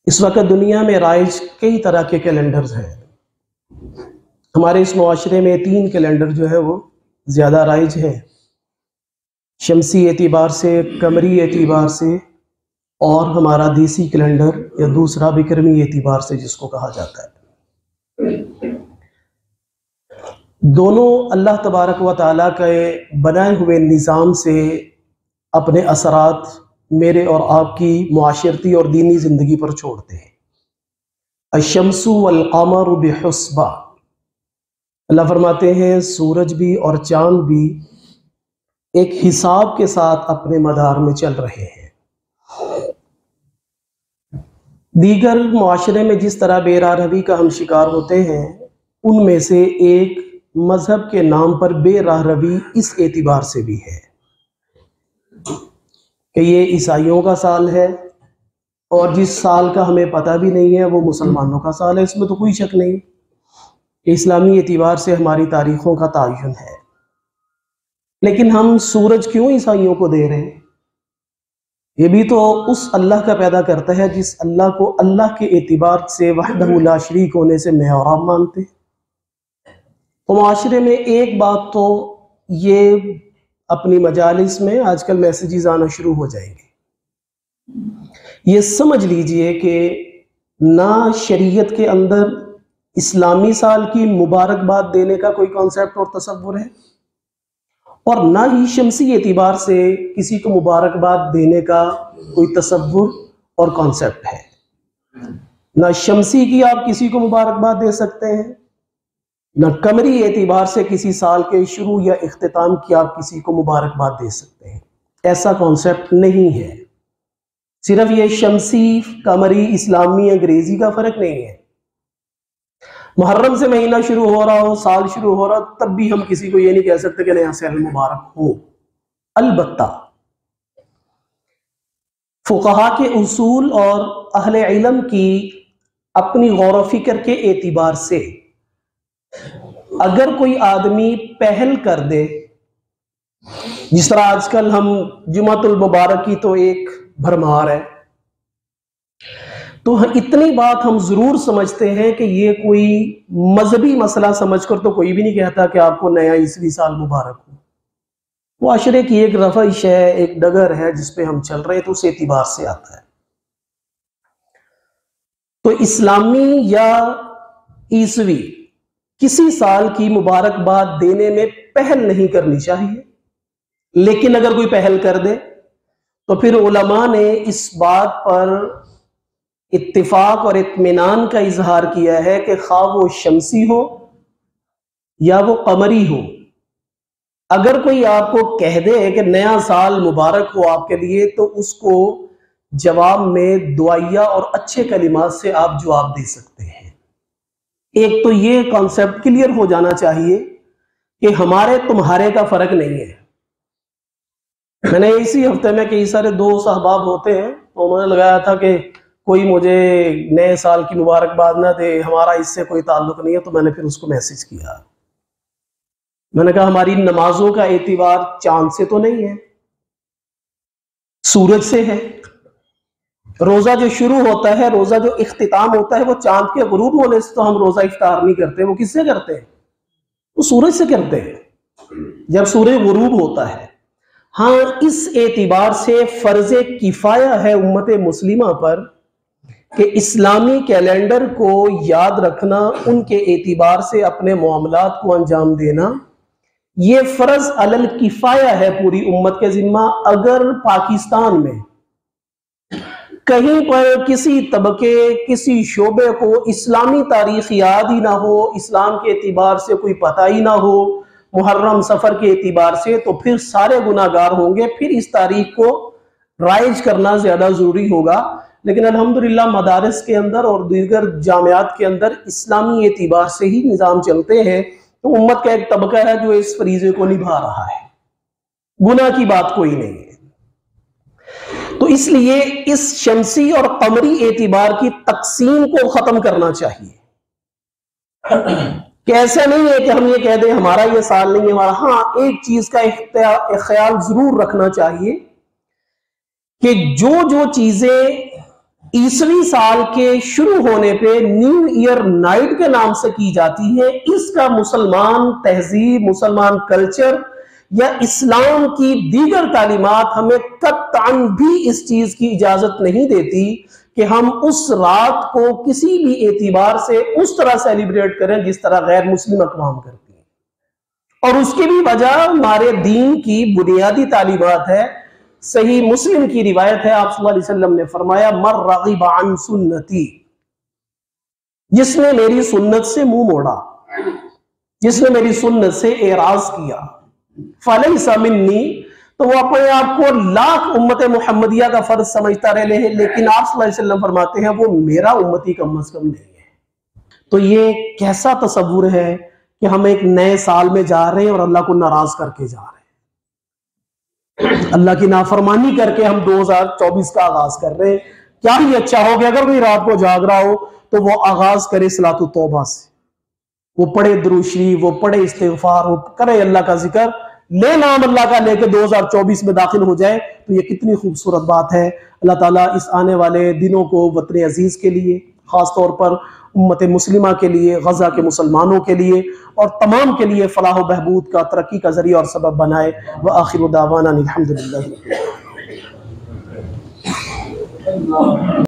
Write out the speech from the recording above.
इस वक्त दुनिया में राइज कई तरह के कैलेंडर्स हैं। हमारे इस मुआशरे में 3 कैलेंडर जो है वो ज़्यादा राइज है, शमसी एतिबार से, कमरी एतिबार से, और हमारा देसी कैलेंडर या दूसरा विक्रमी एतिबार से जिसको कहा जाता है। दोनों अल्लाह तबारक व तआला के बनाए हुए निज़ाम से अपने असरात मेरे और आपकी मुआशरती और दीनी ज़िंदगी पर छोड़ते हैं। अशम्सु वल क़मरु बिहुस्बा, अल्लाह फरमाते हैं सूरज भी और चांद भी एक हिसाब के साथ अपने मदार में चल रहे हैं। दीगर मुआशरे में जिस तरह बेराहवी का हम शिकार होते हैं, उनमें से एक मजहब के नाम पर बेराहवी इस एतिबार से भी है कि ये ईसाइयों का साल है और जिस साल का हमें पता भी नहीं है वो मुसलमानों का साल है। इसमें तो कोई शक नहीं, इस्लामी एतिबार से हमारी तारीखों का तायुन है। लेकिन हम सूरज क्यों ईसाइयों को दे रहे हैं? ये भी तो उस अल्लाह का पैदा करता है जिस अल्लाह को अल्लाह के एतिबार से वहदहु ला शरीक होने से मैं और आप मानते। तो माशरे में एक बात तो ये अपनी मजालिस में आजकल मैसेजेस आना शुरू हो जाएंगे, ये समझ लीजिए कि ना शरीयत के अंदर इस्लामी साल की मुबारकबाद देने का कोई कॉन्सेप्ट और तसव्वुर है, और ना ही शमसी एतिबार से किसी को मुबारकबाद देने का कोई तसव्वुर और कॉन्सेप्ट है। ना शमसी की आप किसी को मुबारकबाद दे सकते हैं, ना कमरी एतिबार से किसी साल के शुरू या इख्तिताम की आप किसी को मुबारकबाद दे सकते हैं। ऐसा कॉन्सेप्ट नहीं है। सिर्फ ये शमसी, कमरी, इस्लामी, अंग्रेजी का फर्क नहीं है। मुहर्रम से महीना शुरू हो रहा हो, साल शुरू हो रहा हो, तब भी हम किसी को ये नहीं कह सकते कि नया साल मुबारक हो। अलबत्ता फुक़हा के उसूल और अहले इल्म की अपनी गौर फिक्र के एतिबार से अगर कोई आदमी पहल कर दे, जिस तरह आजकल हम जुमातुल मुबारक की तो एक भरमार है, तो इतनी बात हम जरूर समझते हैं कि ये कोई मजहबी मसला समझकर तो कोई भी नहीं कहता कि आपको नया ईस्वी साल मुबारक हो। मुआशरे की एक रवैश है, एक डगर है जिस पे हम चल रहे हैं, तो उस एतिबार से आता है। तो इस्लामी या ईस्वी किसी साल की मुबारकबाद देने में पहल नहीं करनी चाहिए, लेकिन अगर कोई पहल कर दे तो फिर उलमा ने इस बात पर इत्तिफाक और इत्मीनान का इजहार किया है कि खा वो शमसी हो या वो कमरी हो, अगर कोई आपको कह दे कि नया साल मुबारक हो आपके लिए, तो उसको जवाब में दुआया और अच्छे कलिमात से आप जवाब दे सकते हैं। एक तो ये कॉन्सेप्ट क्लियर हो जाना चाहिए कि हमारे तुम्हारे का फर्क नहीं है। मैंने इसी हफ्ते में कई सारे दोस्त अहबाब होते हैं, तो उन्होंने लगाया था कि कोई मुझे नए साल की मुबारकबाद ना दे, हमारा इससे कोई ताल्लुक नहीं है। तो मैंने फिर उसको मैसेज किया, मैंने कहा हमारी नमाजों का एतिबार चांद से तो नहीं है, सूरज से है। रोजा जो शुरू होता है, रोजा जो इख्तिताम होता है, वो चांद के गुरूब होने से तो हम रोजा इफ्तार नहीं करते। वो किससे करते हैं? वो सूरज से करते हैं, जब सूरज गुरूब होता है। हाँ, इस एतिबार से फर्ज किफाया है उम्मत मुस्लिमा पर कि इस्लामी कैलेंडर को याद रखना, उनके एतिबार से अपने मामलात को अंजाम देना, ये फर्ज अलल किफाया है पूरी उम्मत के जिम्मा। अगर पाकिस्तान में कहीं पर किसी तबके, किसी शोबे को इस्लामी तारीख याद ही ना हो, इस्लाम के एतिबार से कोई पता ही ना हो, मुहर्रम सफर के एतिबार से, तो फिर सारे गुनाहगार होंगे। फिर इस तारीख को राइज करना ज्यादा जरूरी होगा। लेकिन अल्हम्दुलिल्लाह मदारिस के अंदर और दीगर जामियात के अंदर इस्लामी एतिबार से ही निज़ाम चलते हैं। तो उम्मत का एक तबका है जो इस फरीजे को निभा रहा है, गुनाह की बात कोई नहीं है। तो इसलिए इस शमसी और कमरी एतिबार की तकसीम को खत्म करना चाहिए कि ऐसा नहीं है कि हम ये कह दें हमारा ये साल नहीं है हमारा। हाँ, एक चीज का ख्याल जरूर रखना चाहिए कि जो जो चीजें ईसवी साल के शुरू होने पे न्यू ईयर नाइट के नाम से की जाती है। इसका मुसलमान तहजीब, मुसलमान कल्चर या इस्लाम की दीगर तालीमात हमें कत्तान भी इस चीज की इजाजत नहीं देती कि हम उस रात को किसी भी एतबार से उस तरह सेलिब्रेट करें जिस तरह गैर मुस्लिम अक़वाम करती हैं। और उसकी भी वजह हमारे दीन की बुनियादी तालीमात है। सही मुस्लिम की रिवायत है, आप सल्लल्लाहु अलैहि वसल्लम ने फरमाया, मर रग़िब अन सुन्नती, जिसने मेरी सुन्नत से मुंह मोड़ा, जिसने मेरी सुन्नत से एराज किया, फलैसा मिन्नी, तो वो अपने आप को लाख उम्मत मुहम्मदिया का फर्ज समझता रहे, लेकिन आप सल्लल्लाहु अलैहि वसल्लम फरमाते हैं वो मेरा उम्मती कम अज कम नहीं है। तो ये कैसा तसव्वुर है कि हम एक नए साल में जा रहे हैं और अल्लाह को नाराज करके जा रहे हैं। अल्लाह की नाफरमानी करके हम 2024 का आगाज कर रहे हैं। क्या ही अच्छा हो गया अगर कोई रात को जाग रहा हो तो वो आगाज करे सलातु तौबा से, वो पढ़े दुरूद शरीफ, वो पढ़े इस्तिग़फार, वो करे अल्लाह का जिक्र, ले नाम अल्लाह का लेके 2024 में दाखिल हो जाए। तो ये कितनी खूबसूरत बात है। अल्लाह ताला इस आने वाले दिनों को वतन अजीज के लिए, खास तौर पर उम्मत मुस्लिमा के लिए, गजा के मुसलमानों के लिए और तमाम के लिए फलाह बहबूद का, तरक्की का जरिया और सबब बनाए। व आखिर दावाना अल्हम्दुलिल्लाह।